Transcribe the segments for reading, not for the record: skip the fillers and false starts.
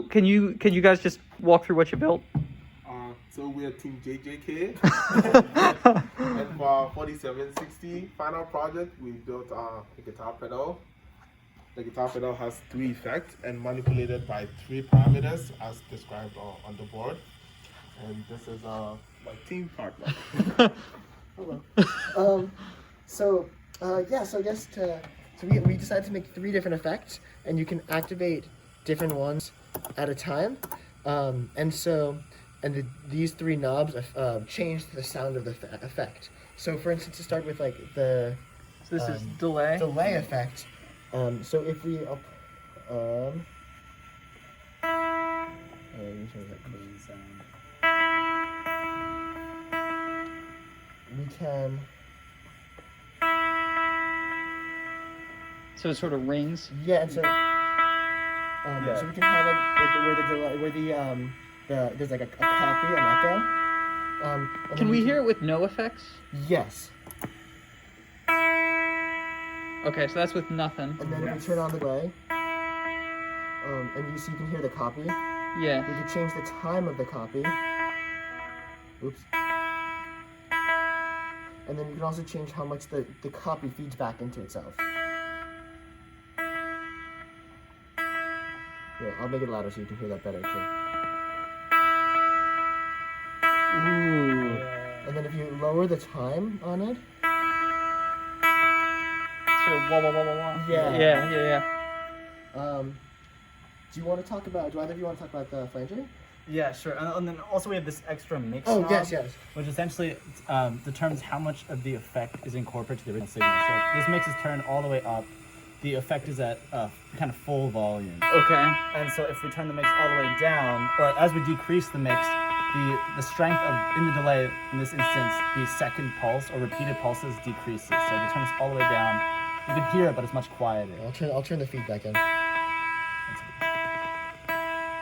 So can you guys just walk through what you built? So we're Team JJK. And for our 4760 final project, we built a guitar pedal. The guitar pedal has 3 effects and manipulated by 3 parameters as described on the board. And this is my team partner. Hello. So I guess we decided to make 3 different effects, and you can activate different ones at a time. These 3 knobs change the sound of the effect. So for instance, to start with like the This is delay. delay effect. So if we we can. So it sort of rings. Yeah, and so so we can have it where there's like a copy, an echo. Can we hear it with no effects? Yes. Okay, so that's with nothing. And then if we turn on the delay, and you can hear the copy. Yeah. We can change the time of the copy. Oops. And then you can also change how much the copy feeds back into itself. Yeah, I'll make it louder so you can hear that better too. Ooh. And then if you lower the time on it. So wah wah wah wah wah. Yeah. Yeah. Do either of you want to talk about the flanger? Yeah, sure. And then also we have this extra mix Oh, knob, yes. which essentially determines how much of the effect is incorporated to the original signal. So this makes it turn all the way up. The effect is at kind of full volume. Okay. And so if we turn the mix all the way down, or as we decrease the mix, the strength in the delay, in this instance, the second pulse or repeated pulses decreases. So if we turn this all the way down, you can hear it, but it's much quieter. I'll turn the feedback in.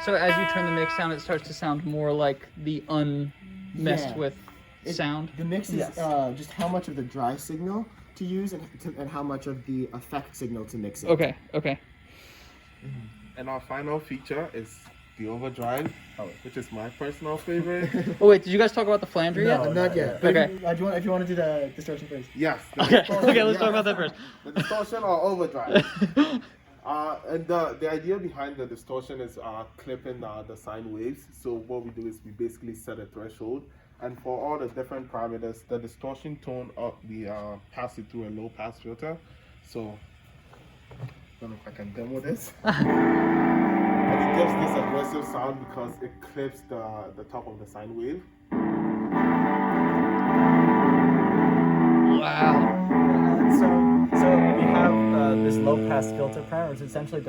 So as you turn the mix down, it starts to sound more like the unmessed with sound. The mix is just how much of the dry signal to use and how much of the effect signal to mix in. Okay. And our final feature is the overdrive, which is my personal favorite. Oh wait, did you guys talk about the flanger yet? No, not yet. Okay. If you want to do the distortion first. Yes. Okay, let's talk about that first. The distortion or overdrive. And the idea behind the distortion is clipping the sine waves. So what we do is we basically set a threshold, and for all the different parameters, the distortion tone we pass it through a low pass filter. So I don't know if I can demo this. And it gives this aggressive sound because it clips the top of the sine wave. Wow. And so we have this low pass filter parameter, which essentially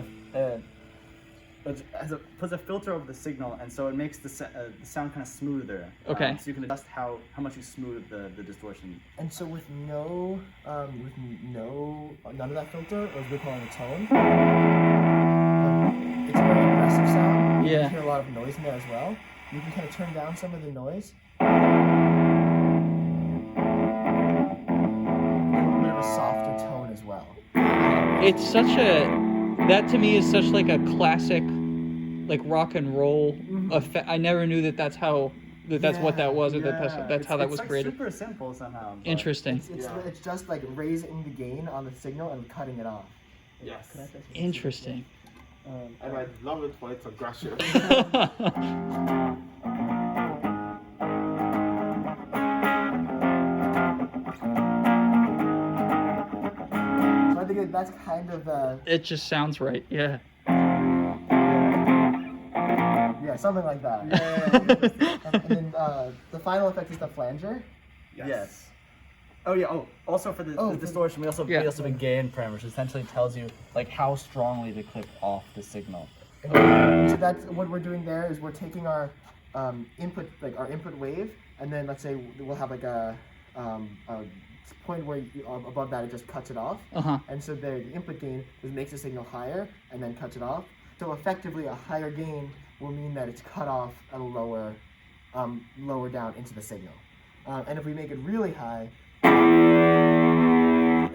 puts a filter over the signal, and so it makes the sound kind of smoother. Okay. So you can adjust how much you smooth the distortion. And so with none of that filter, or as we're calling a tone, it's a very aggressive sound. You Yeah. can hear a lot of noise in there as well. You can kind of turn down some of the noise. Softer tone as well. It's that to me is such like a classic, like rock and roll effect. I never knew that's what that was, or that's how that was created. It's super simple somehow. Interesting. It's just like raising the gain on the signal and cutting it off. Yes. Interesting. And I love it for its aggression. I think that's kind of It just sounds right. Yeah. Yeah, something like that. Yeah. And then the final effect is the flanger. Yes. Oh yeah. Oh, also for the distortion, we also have a gain parameter, which essentially tells you like how strongly to clip off the signal. And so that's what we're doing there is we're taking our input wave, and then let's say we'll have like a point where above that it just cuts it off. And so the input gain makes the signal higher and then cuts it off. So effectively, a higher gain will mean that it's cut off at a lower down into the signal. And if we make it really high,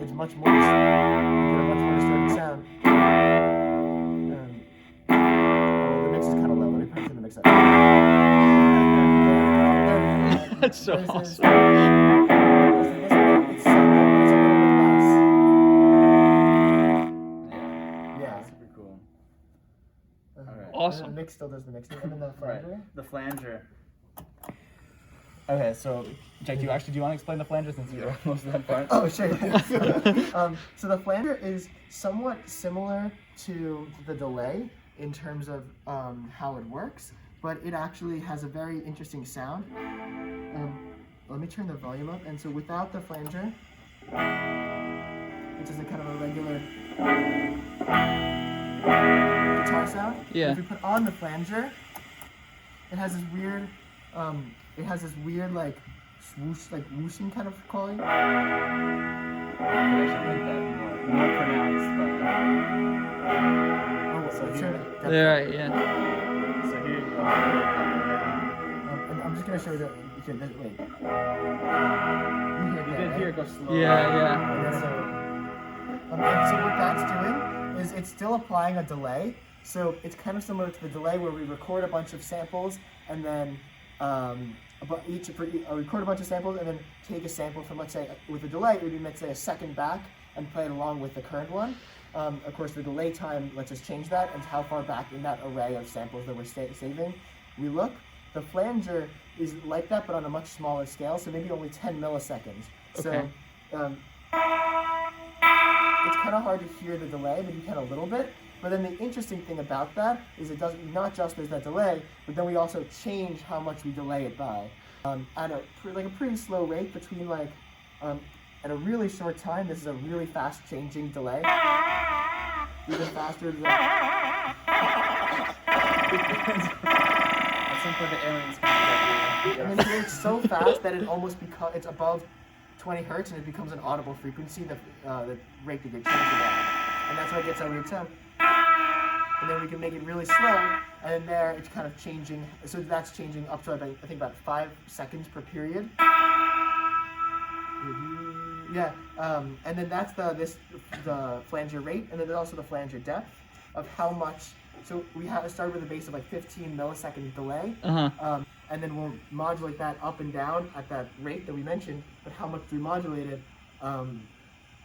it's much more. You get a much more distorted sound. The mix is kind of That's so This is- awesome. it's a little bit less. Yeah. Super cool. Alright. Awesome. And the mix still does the mixing, and then the flanger. The flanger. Okay, so Jake, do you want to explain the flanger since you wrote most of that part? Oh, sure. So the flanger is somewhat similar to the delay in terms of how it works, but it actually has a very interesting sound. Let me turn the volume up. And so without the flanger, which is a kind of a regular guitar sound. Yeah. If we put on the flanger, it has this weird, like swoosh, like whooshing kind of quality. I actually like that more pronounced, Oh, So let's here- turn it down. Yeah, right, yeah. but so here you go. And I'm just gonna show you the. Wait. You can hear it go slow. Yeah, And so what that's doing is it's still applying a delay. So it's kind of similar to the delay where we record a bunch of samples and then record a bunch of samples and then take a sample from, let's say, with a delay, it would be, let's say, a second back and play it along with the current one. Of course, the delay time lets us change that and how far back in that array of samples that we're saving we look. The flanger is like that, but on a much smaller scale, so maybe only 10 milliseconds. Okay. So it's kind of hard to hear the delay, but you can a little bit. But then the interesting thing about that is it doesn't, not just there's that delay, but then we also change how much we delay it by at a pretty slow rate between at a really short time. This is a really fast changing delay, even faster than. At some point the aliens come And then it's so fast that it almost it's above 20 hertz and it becomes an audible frequency, the rate that you're changing at. And that's why it gets that weird sound. And then we can make it really slow, and then there it's kind of changing. So that's changing up to I think about 5 seconds per period. Yeah, and then that's the flanger rate, and then there's also the flanger depth of how much. So we have started with a base of like 15 millisecond delay. And then we'll modulate that up and down at that rate that we mentioned, but how much do we modulate it?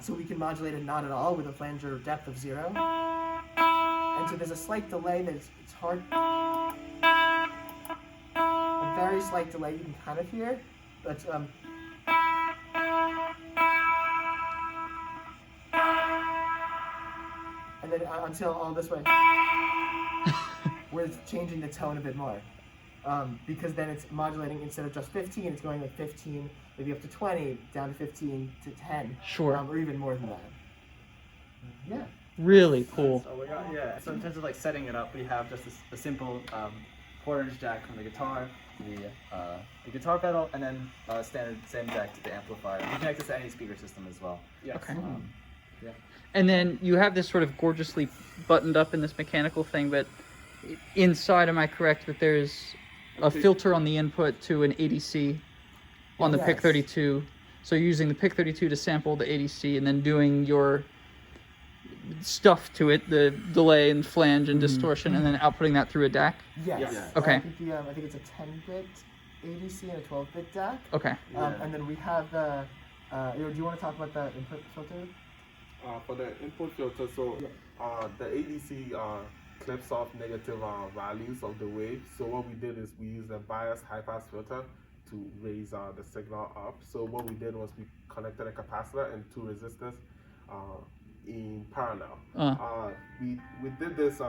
So we can modulate it not at all with a flanger depth of 0. And so there's a slight delay that it's hard, a very slight delay you can kind of hear, but and then until all this way, we're changing the tone a bit more. Because then it's modulating instead of just 15, it's going like 15, maybe up to 20, down to 15 to 10. Sure. Or even more than that. Yeah. Really cool. So we got, so in terms of like setting it up, we have just a simple quarter-inch jack from the guitar to the guitar pedal, and then standard same jack to the amplifier. You can connect this to any speaker system as well. Yes. Okay. Yeah. And then you have this sort of gorgeously buttoned up in this mechanical thing, but inside, am I correct that there's a filter on the input to an ADC on the Yes. PIC32? So you're using the PIC32 to sample the ADC and then doing your stuff to it, the delay and flange and distortion, and then outputting that through a DAC? Yes. Yes. Okay. I think it's a 10-bit ADC and a 12-bit DAC. Okay. And then we have the. Do you want to talk about the input filter? For the input filter, so the ADC clips off negative values of the wave. So what we did is we used a biased high-pass filter to raise the signal up. So what we did was we connected a capacitor and 2 resistors in parallel. We did this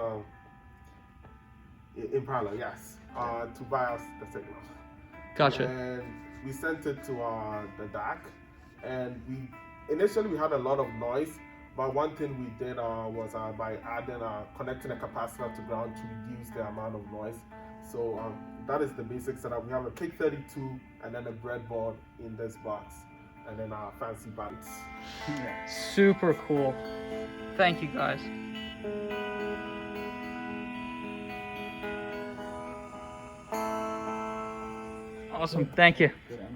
in parallel, yes, to bias the signal. Gotcha. And we sent it to the DAC, and initially we had a lot of noise, but one thing we did was by connecting a capacitor to ground to reduce the amount of noise. So that is the basic setup. We have a PIC32 and then a breadboard in this box, and then our fancy buttons. Super cool. Thank you, guys. Awesome. Thank you. Good.